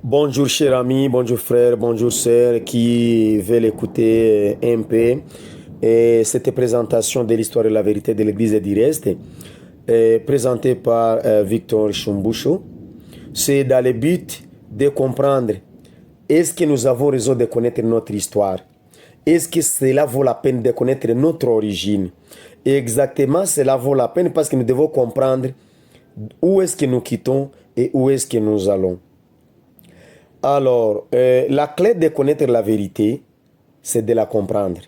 Bonjour cher ami, bonjour frère, bonjour sœur qui veulent écouter un peu cette présentation de l'histoire et la vérité de l'église d'Ireste, présentée par Victor Shumbusho. C'est dans le but de comprendre est-ce que nous avons raison de connaître notre histoire? Est-ce que cela vaut la peine de connaître notre origine? Et exactement, cela vaut la peine parce que nous devons comprendre où est-ce que nous quittons et où est-ce que nous allons. Alors, la clé de connaître la vérité, c'est de la comprendre.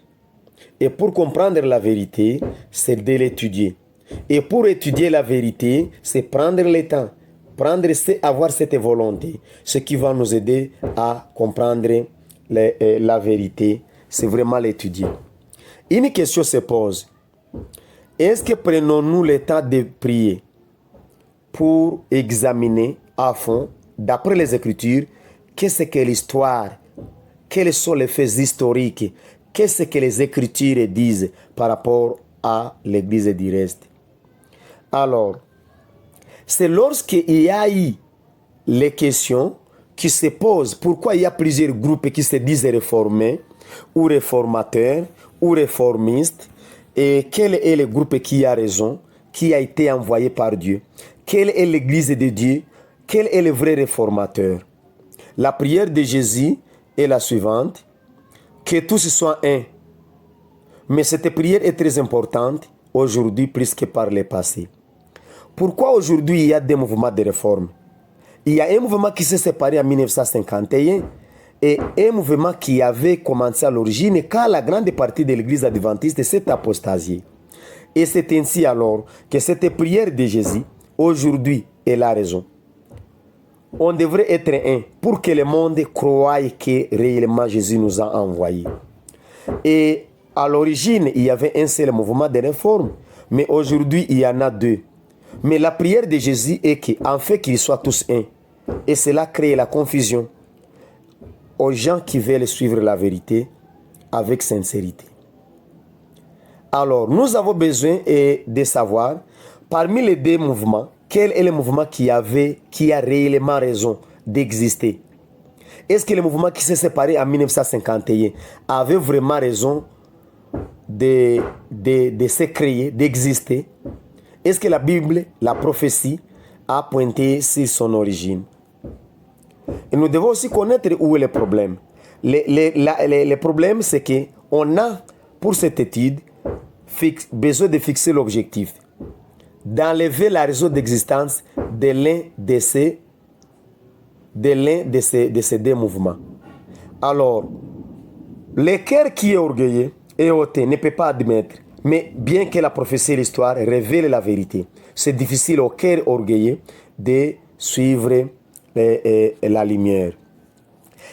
Et pour comprendre la vérité, c'est de l'étudier. Et pour étudier la vérité, c'est prendre le temps. C'est avoir cette volonté. Ce qui va nous aider à comprendre la vérité, c'est vraiment l'étudier. Une question se pose. Est-ce que prenons-nous le temps de prier pour examiner à fond, d'après les Écritures, qu'est-ce que l'histoire, quels sont les faits historiques, qu'est-ce que les Écritures disent par rapport à l'église d'Ireste? Alors, c'est lorsqu'il y a eu les questions qui se posent, pourquoi il y a plusieurs groupes qui se disent réformés, ou réformateurs, ou réformistes, et quel est le groupe qui a raison, qui a été envoyé par Dieu, quelle est l'église de Dieu, quel est le vrai réformateur. La prière de Jésus est la suivante, que tous soient un. Mais cette prière est très importante aujourd'hui plus que par le passé. Pourquoi aujourd'hui il y a des mouvements de réforme? Il y a un mouvement qui s'est séparé en 1951 et un mouvement qui avait commencé à l'origine quand la grande partie de l'église adventiste s'est apostasiée. Et c'est ainsi alors que cette prière de Jésus, aujourd'hui, est la raison. On devrait être un pour que le monde croie que réellement Jésus nous a envoyés. Et à l'origine, il y avait un seul mouvement de réforme, mais aujourd'hui, il y en a deux. Mais la prière de Jésus est qu'en fait qu'ils soient tous un. Et cela crée la confusion aux gens qui veulent suivre la vérité avec sincérité. Alors, nous avons besoin de savoir, parmi les deux mouvements, quel est le mouvement qui a réellement raison d'exister? Est-ce que le mouvement qui s'est séparé en 1951 avait vraiment raison de se créer, d'exister? Est-ce que la Bible, la prophétie, a pointé sur son origine? Et nous devons aussi connaître où est le problème. Le problème, c'est qu'on a, pour cette étude, besoin de fixer l'objectif, d'enlever la raison d'existence de l'un de ces deux mouvements. Alors, le cœur qui est orgueilleux et hautain ne peut pas admettre, mais bien que la prophétie et l'histoire révèlent la vérité, c'est difficile au cœur orgueilleux de suivre la lumière.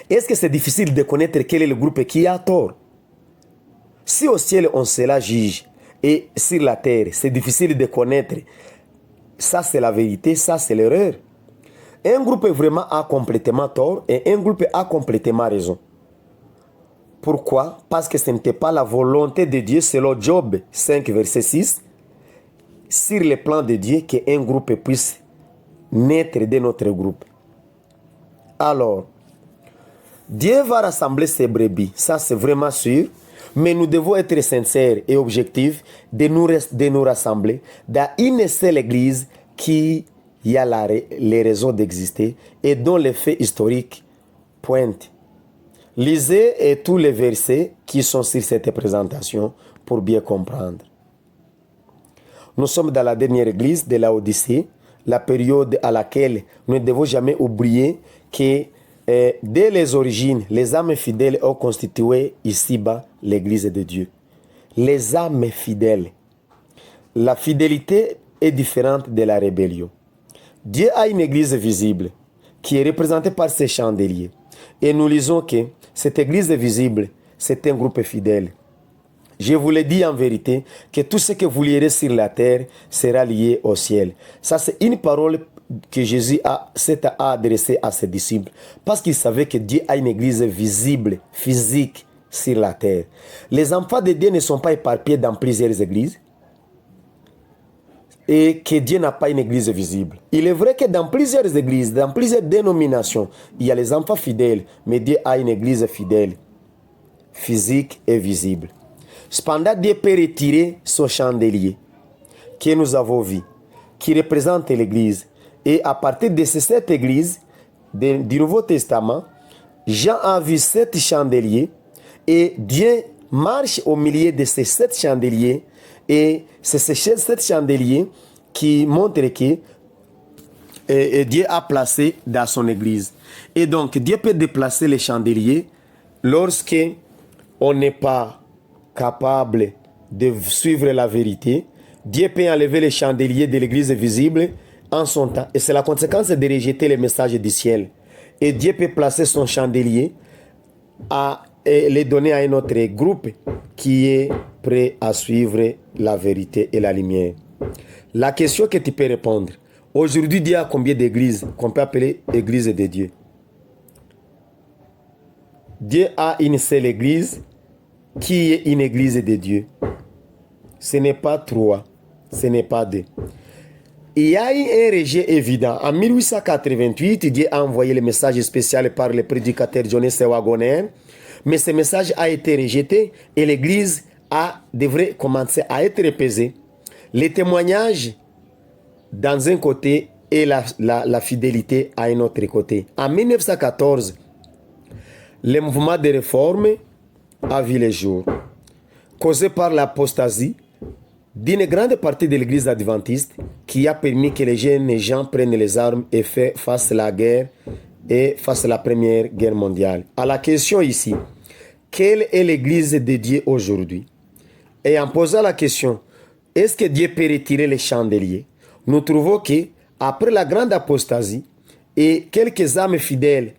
Est-ce que c'est difficile de connaître quel est le groupe qui a tort? Si au ciel on se la juge et sur la terre c'est difficile de connaître, ça c'est la vérité, ça c'est l'erreur. Un groupe vraiment a complètement tort et un groupe a complètement raison. Pourquoi? Parce que ce n'était pas la volonté de Dieu selon Job 5 verset 6 sur le plan de Dieu qu'un groupe puisse naître de notre groupe. Alors, Dieu va rassembler ses brebis, ça c'est vraiment sûr, mais nous devons être sincères et objectifs de nous rassembler dans une seule église qui a les raisons d'exister et dont les faits historiques pointent. Lisez tous les versets qui sont sur cette présentation pour bien comprendre. Nous sommes dans la dernière église de la Odyssée, la période à laquelle nous ne devons jamais oublier que dès les origines, les âmes fidèles ont constitué ici-bas l'église de Dieu. Les âmes fidèles. La fidélité est différente de la rébellion. Dieu a une église visible qui est représentée par ses chandeliers. Et nous lisons que cette église visible, c'est un groupe fidèle. Je vous le dis en vérité que tout ce que vous lirez sur la terre sera lié au ciel. Ça, c'est une parole que Jésus s'est adressée à ses disciples parce qu'il savait que Dieu a une église visible, physique sur la terre. Les enfants de Dieu ne sont pas éparpillés dans plusieurs églises. et que Dieu n'a pas une église visible. Il est vrai que dans plusieurs églises, dans plusieurs dénominations, il y a les enfants fidèles, mais Dieu a une église fidèle, physique et visible. Cependant, Dieu peut retirer son chandelier que nous avons vu, qui représente l'église. Et à partir de cette église du Nouveau Testament, Jean a vu 7 chandeliers et Dieu marche au milieu de ces 7 chandeliers. Et c'est ces 7 chandeliers qui montrent que Dieu a placé dans son église. Et donc, Dieu peut déplacer les chandeliers lorsque on n'est pas capable de suivre la vérité. Dieu peut enlever les chandeliers de l'église visible en son temps. Et c'est la conséquence de rejeter les messages du ciel. Et Dieu peut placer son chandelier et les donner à un autre groupe qui est prêt à suivre la vérité et la lumière. La question que tu peux répondre, aujourd'hui Dieu a combien d'églises qu'on peut appeler église de Dieu? Dieu a une seule église qui est une église de Dieu. Ce n'est pas 3, ce n'est pas 2. Il y a eu un rejet évident. En 1888, Dieu a envoyé le message spécial par le prédicateur Jonas Wagoner. Mais ce message a été rejeté et l'église devrait commencer à être apaisée. Les témoignages dans un côté et la fidélité à un autre côté. En 1914, le mouvement de réforme a vu le jour, causé par l'apostasie d'une grande partie de l'église adventiste qui a permis que les jeunes gens prennent les armes et fassent la guerre et fassent la première guerre mondiale. À la question ici, quelle est l'église de Dieu aujourd'hui? Et en posant la question, est-ce que Dieu peut retirer les chandeliers? Nous trouvons que après la grande apostasie et quelques âmes fidèles,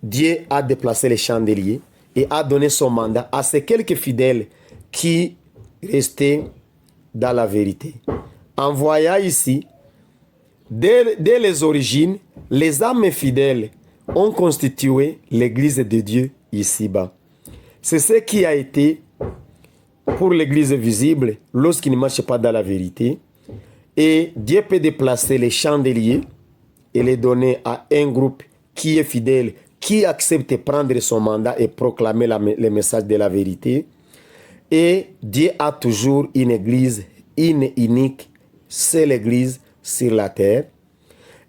Dieu a déplacé les chandeliers et a donné son mandat à ces quelques fidèles qui restaient dans la vérité. En voyant ici, dès les origines, les âmes fidèles ont constitué l'église de Dieu ici-bas. C'est ce qui a été pour l'église visible lorsqu'il ne marche pas dans la vérité. Et Dieu peut déplacer les chandeliers et les donner à un groupe qui est fidèle, qui accepte de prendre son mandat et proclamer le message de la vérité. Et Dieu a toujours une église unique, c'est l'église sur la terre.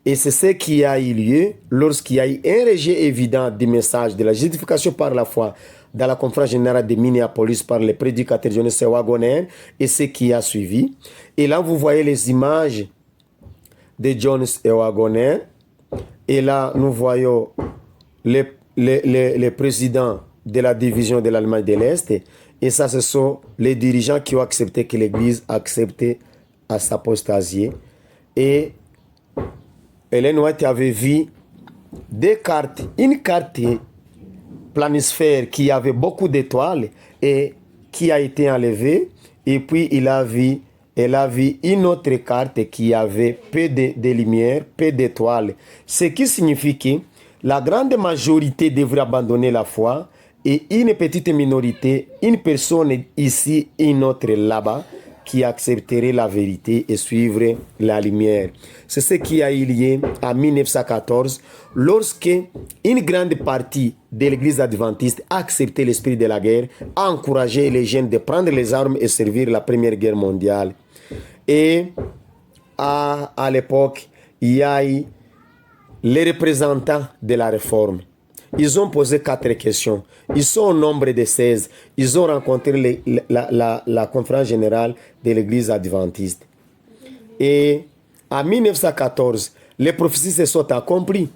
Et c'est ce qui a eu lieu lorsqu'il y a eu un rejet évident du message de la justification par la foi dans la conférence générale de Minneapolis par le prédicateur Jonas Wagoner et ce qui a suivi. Et là, vous voyez les images de Jonas Wagoner. Et là, nous voyons le président de la division de l'Allemagne de l'Est. Et ça, ce sont les dirigeants qui ont accepté que l'Église accepte à s'apostasier. Et Ellen White avait vu des cartes, une carte planisphère qui avait beaucoup d'étoiles et qui a été enlevée. Et puis, elle a vu une autre carte qui avait peu de lumière, peu d'étoiles. Ce qui signifie que la grande majorité devrait abandonner la foi et une petite minorité, une personne ici, une autre là-bas, qui accepterait la vérité et suivre la lumière. C'est ce qui a eu lieu en 1914 lorsque une grande partie de l'église adventiste a accepté l'esprit de la guerre, a encouragé les jeunes de prendre les armes et servir la première guerre mondiale. Et à l'époque, il y a eu les représentants de la réforme. Ils ont posé 4 questions. Ils sont au nombre de 16. Ils ont rencontré la conférence générale de l'église adventiste. Et en 1914, les prophéties se sont accomplies.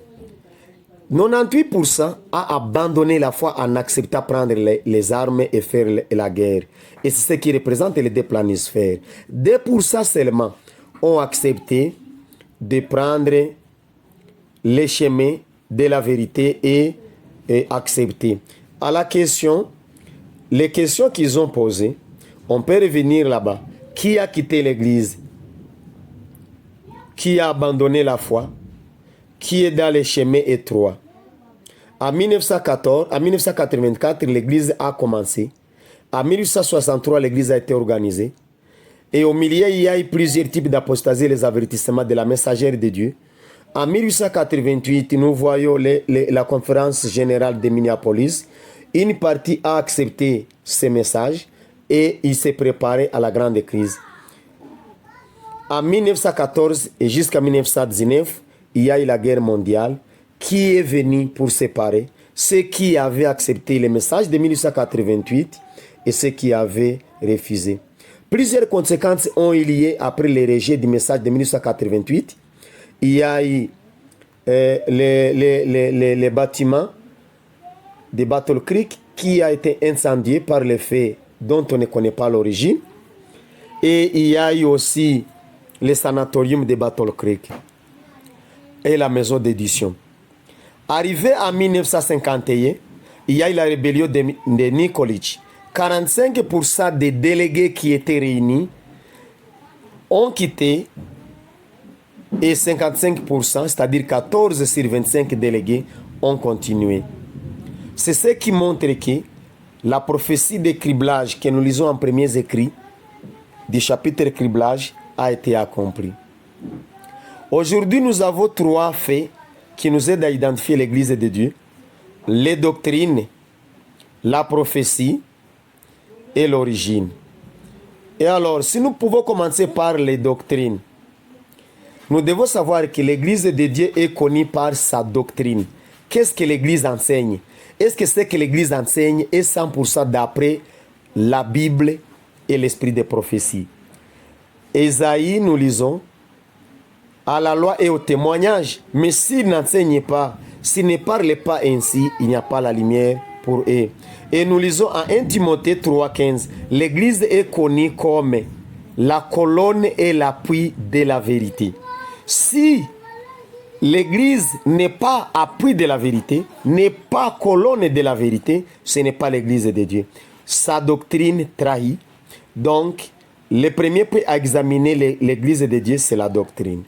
98% a abandonné la foi en acceptant de prendre les armes et faire la guerre. Et c'est ce qui représente les deux planisphères. 2% seulement ont accepté de prendre les chemins de la vérité et accepter. À la question, les questions qu'ils ont posées, on peut revenir là-bas. Qui a quitté l'église? Qui a abandonné la foi? Qui est dans les chemins étroits? En 1984, l'église a commencé. En 1863, l'église a été organisée. Et au milieu, il y a eu plusieurs types d'apostasie, les avertissements de la messagère de Dieu. En 1888, nous voyons la conférence générale de Minneapolis. Une partie a accepté ces messages et il s'est préparé à la grande crise. En 1914 et jusqu'à 1919, il y a eu la guerre mondiale qui est venue pour séparer ceux qui avaient accepté les messages de 1888 et ceux qui avaient refusé. Plusieurs conséquences ont eu lieu après le rejet du message de 1888. Il y a eu les bâtiments de Battle Creek qui a été incendié par les faits dont on ne connaît pas l'origine. Et il y a eu aussi le sanatorium de Battle Creek et la maison d'édition. Arrivé en 1951, il y a eu la rébellion de Nikolic. 45% des délégués qui étaient réunis ont quitté et 55%, c'est-à-dire 14 sur 25 délégués, ont continué. C'est ce qui montre que la prophétie de criblage que nous lisons en premiers écrits du chapitre criblage a été accomplie. Aujourd'hui, nous avons 3 faits qui nous aident à identifier l'Église de Dieu: les doctrines, la prophétie et l'origine. Et alors, si nous pouvons commencer par les doctrines, nous devons savoir que l'Église de Dieu est connue par sa doctrine. Qu'est-ce que l'Église enseigne? Est-ce que ce que l'Église enseigne est 100% d'après la Bible et l'esprit de prophétie? Ésaïe, nous lisons, à la loi et au témoignage. Mais s'il n'enseigne pas, s'il ne parle pas ainsi, il n'y a pas la lumière pour eux. Et nous lisons en 1 Timothée 3,15, l'Église est connue comme la colonne et l'appui de la vérité. Si l'Église n'est pas appui de la vérité, n'est pas colonne de la vérité, ce n'est pas l'Église de Dieu. Sa doctrine trahit. Donc, le premier point à examiner l'Église de Dieu, c'est la doctrine.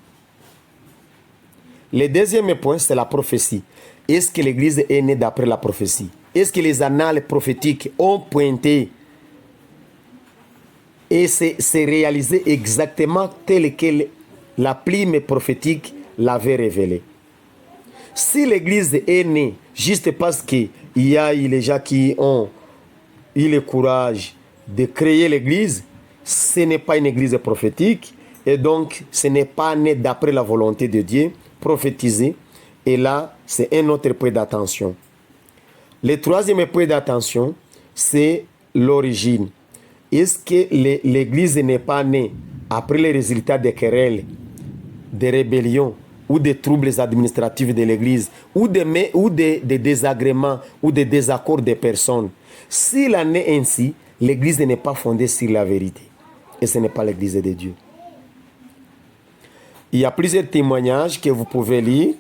Le deuxième point, c'est la prophétie. Est-ce que l'Église est née d'après la prophétie? Est-ce que les annales prophétiques ont pointé et c'est réalisé exactement tel que la plume prophétique l'avait révélé? Si l'Église est née juste parce qu'il y a eu les gens qui ont eu le courage de créer l'Église, ce n'est pas une Église prophétique et donc ce n'est pas né d'après la volonté de Dieu prophétisé. Et là, c'est un autre point d'attention. Le troisième point d'attention, c'est l'origine. Est-ce que l'Église n'est pas née après les résultats des querelles, des rébellions ou des troubles administratifs de l'Église ou des désagréments ou des désaccords des personnes? S'il en est ainsi, l'Église n'est pas fondée sur la vérité. Et ce n'est pas l'Église de Dieu. Il y a plusieurs témoignages que vous pouvez lire,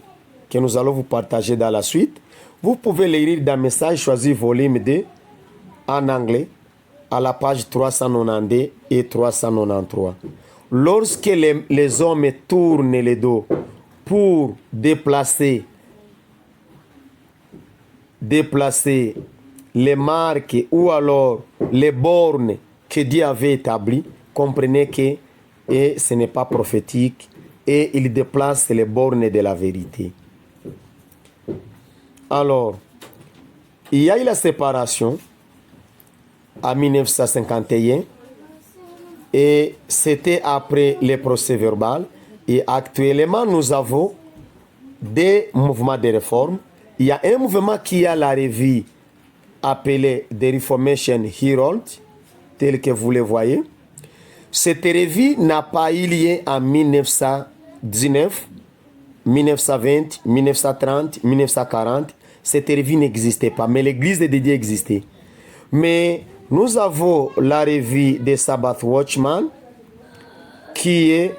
que nous allons vous partager dans la suite. Vous pouvez les lire dans Message choisi volume 2 en anglais à la page 392 et 393. Lorsque les hommes tournent le dos pour déplacer les marques ou alors les bornes que Dieu avait établies, comprenez que ce n'est pas prophétique et il déplace les bornes de la vérité. Alors, il y a eu la séparation en 1951 et c'était après les procès verbal. Et actuellement, nous avons des mouvements de réforme. Il y a un mouvement qui a la revue appelée The Reformation Herald, tel que vous le voyez. Cette revue n'a pas eu lieu en 1919, 1920, 1930, 1940. Cette revue n'existait pas, mais l'Église de Dieu existait. Mais nous avons la revue des Sabbath Watchman, qui est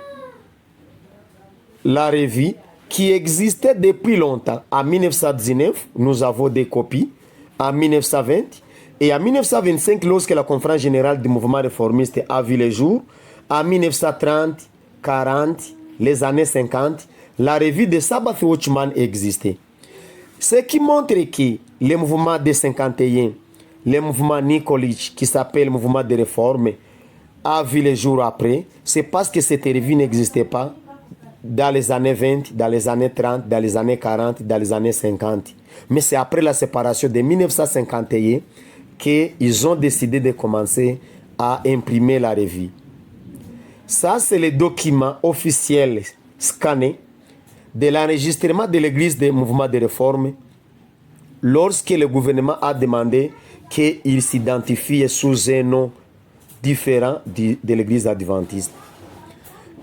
la revue qui existait depuis longtemps. En 1919, nous avons des copies. En 1920 et en 1925, lorsque la conférence générale du mouvement réformiste a vu le jour, en 1930, 40, les années 50, la revue des Sabbath Watchman existait. Ce qui montre que le mouvement de 51, le mouvement Nikolic, qui s'appelle le mouvement de réforme, a vu les jours après, c'est parce que cette revue n'existait pas dans les années 20, dans les années 30, dans les années 40, dans les années 50. Mais c'est après la séparation de 1951 qu'ils ont décidé de commencer à imprimer la revue. Ça, c'est le document officiel scanné de l'enregistrement de l'Église des mouvements de réforme lorsque le gouvernement a demandé qu'il s'identifie sous un nom différent de l'Église adventiste.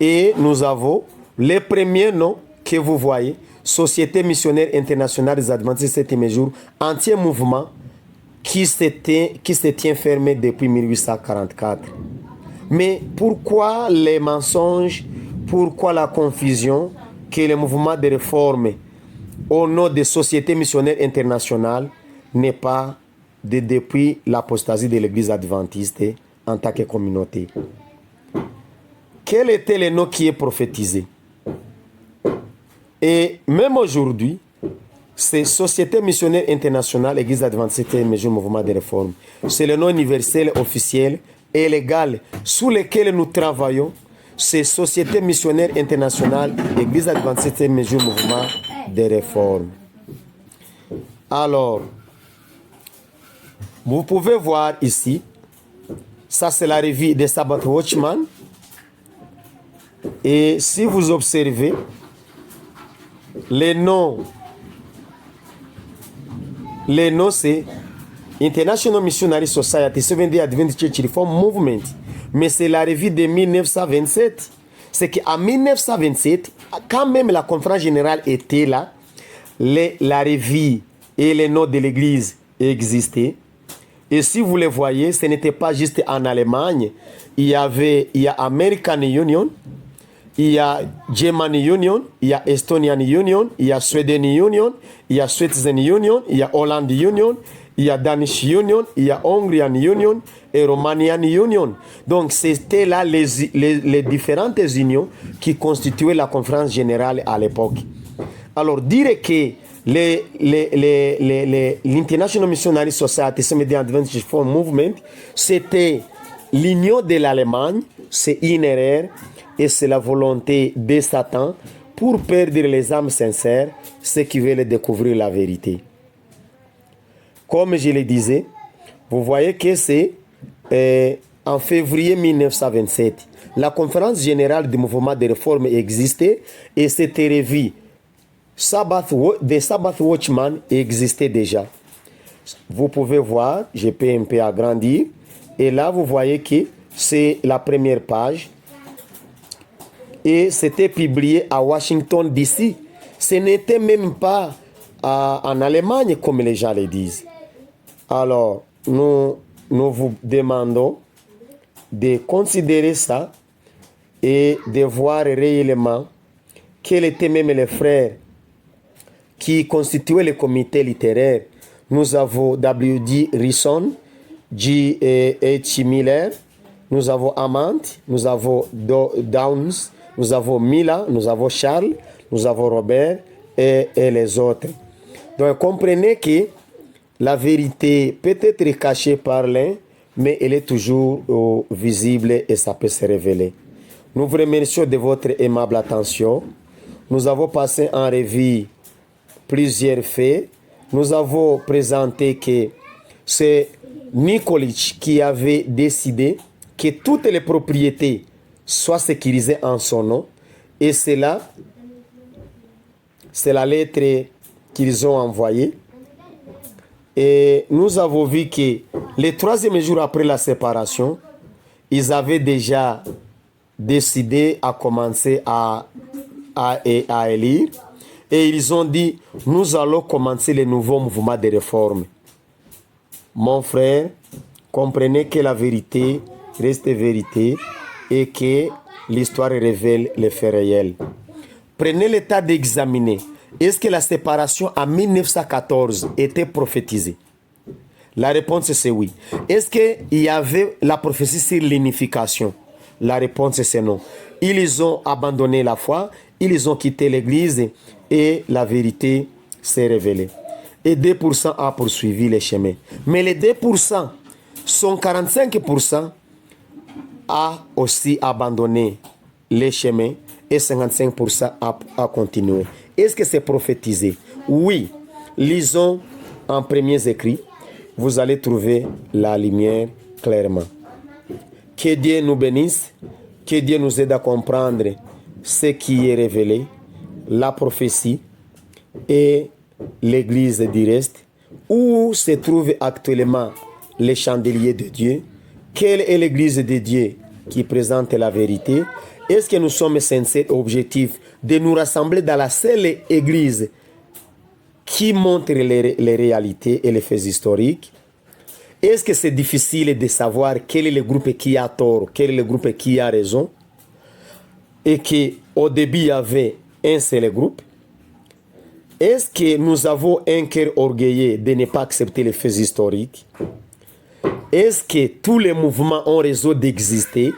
Et nous avons les premiers noms que vous voyez, Société missionnaire internationale des Adventistes du 7e jour, entier mouvement qui se tient fermé depuis 1844. Mais pourquoi les mensonges, pourquoi la confusion que le mouvement de réforme au nom de Société missionnaire internationale n'est pas depuis l'apostasie de l'Église adventiste en tant que communauté? Quel était le nom qui est prophétisé? Et même aujourd'hui, c'est Société missionnaire internationale, Église adventiste et mouvement de réforme. C'est le nom universel, officiel et légal sous lequel nous travaillons. C'est Société missionnaire internationale, Église adventiste et mouvement de réforme. Alors, vous pouvez voir ici, ça c'est la revue des Sabbath Watchman. Et si vous observez, les noms c'est International Missionary Society, Seventh-day Adventist Church Reform Movement. Mais c'est la revue de 1927. C'est qu'en 1927, quand même la conférence générale était là, la revue et les noms de l'église existaient. Et si vous les voyez, ce n'était pas juste en Allemagne. Il y a American Union, il y a German Union, il y a Estonian Union, il y a Sweden Union, il y a Switzerland Union, il y a Holland Union, il y a Danish Union, il y a Hungarian Union et Romanian Union. Donc c'était là les différentes unions qui constituaient la conférence générale à l'époque. Alors dire que l'International Missionary Society, Seventh-day Adventist Reform Movement, c'était l'union de l'Allemagne, c'est une erreur. Et c'est la volonté de Satan pour perdre les âmes sincères, ceux qui veulent découvrir la vérité. Comme je le disais, vous voyez que c'est en février 1927. La conférence générale du mouvement de réforme existait et cette revue des Sabbath Watchman existait déjà. Vous pouvez voir, je peux un peu agrandir, et là vous voyez que c'est la première page. Et c'était publié à Washington, D.C. Ce n'était même pas en Allemagne, comme les gens le disent. Alors, nous vous demandons de considérer ça et de voir réellement quels étaient même les frères qui constituaient le comité littéraire. Nous avons W.D. Risson, G.H. Miller, nous avons Amant, nous avons Downs, nous avons Mila, nous avons Charles, nous avons Robert et les autres. Donc comprenez que la vérité peut être cachée par l'un, mais elle est toujours visible et ça peut se révéler. Nous vous remercions de votre aimable attention. Nous avons passé en revue plusieurs faits. Nous avons présenté que c'est Nikolic qui avait décidé que toutes les propriétés soient sécurisées en son nom. Et c'est là, c'est la lettre qu'ils ont envoyée. Et nous avons vu que le troisième jour après la séparation, ils avaient déjà décidé à commencer à élire. Et ils ont dit, nous allons commencer le nouveau mouvement de réforme. Mon frère, comprenez que la vérité reste vérité et que l'histoire révèle les faits réels. Prenez le temps d'examiner. Est-ce que la séparation en 1914 était prophétisée? La réponse c'est oui. Est-ce qu'il y avait la prophétie sur l'unification? La réponse c'est non. Ils ont abandonné la foi, ils ont quitté l'église et la vérité s'est révélée. Et 2% a poursuivi les chemins. Mais les 2% sont 45% a aussi abandonné les chemins et 55% a continué. Est-ce que c'est prophétisé? Oui. Lisons en premiers écrits. Vous allez trouver la lumière clairement. Que Dieu nous bénisse. Que Dieu nous aide à comprendre ce qui est révélé, la prophétie et l'église du reste. Où se trouve actuellement les chandeliers de Dieu? Quelle est l'église de Dieu qui présente la vérité? Est-ce que nous sommes sincères et objectifs de nous rassembler dans la seule église qui montre les réalités et les faits historiques? Est-ce que c'est difficile de savoir quel est le groupe qui a tort, quel est le groupe qui a raison? Et qu'au début, il y avait un seul groupe? Est-ce que nous avons un cœur orgueilleux de ne pas accepter les faits historiques? Est-ce que tous les mouvements ont raison d'exister?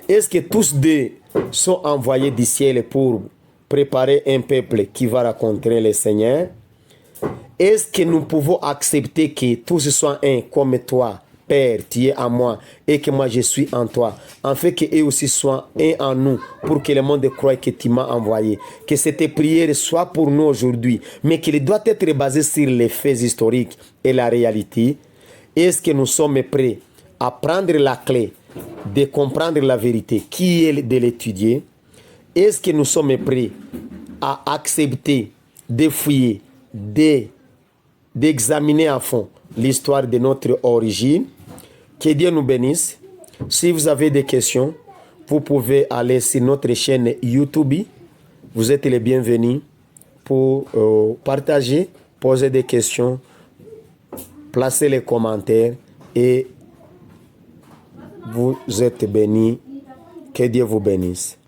Est-ce que tous deux sont envoyés du ciel pour préparer un peuple qui va rencontrer le Seigneur? Est-ce que nous pouvons accepter que tous soient un comme toi, Père, tu es en moi et que moi je suis en toi, en fait qu'eux aussi soient un en nous pour que le monde croie que tu m'as envoyé? Que cette prière soit pour nous aujourd'hui, mais qu'elle doit être basée sur les faits historiques et la réalité. Est-ce que nous sommes prêts à prendre la clé de comprendre la vérité, qui est de l'étudier? Est-ce que nous sommes prêts à accepter de fouiller, d'examiner à fond l'histoire de notre origine? Que Dieu nous bénisse. Si vous avez des questions, vous pouvez aller sur notre chaîne YouTube. Vous êtes les bienvenus pour partager, poser des questions, placer les commentaires et vous êtes bénis. Que Dieu vous bénisse.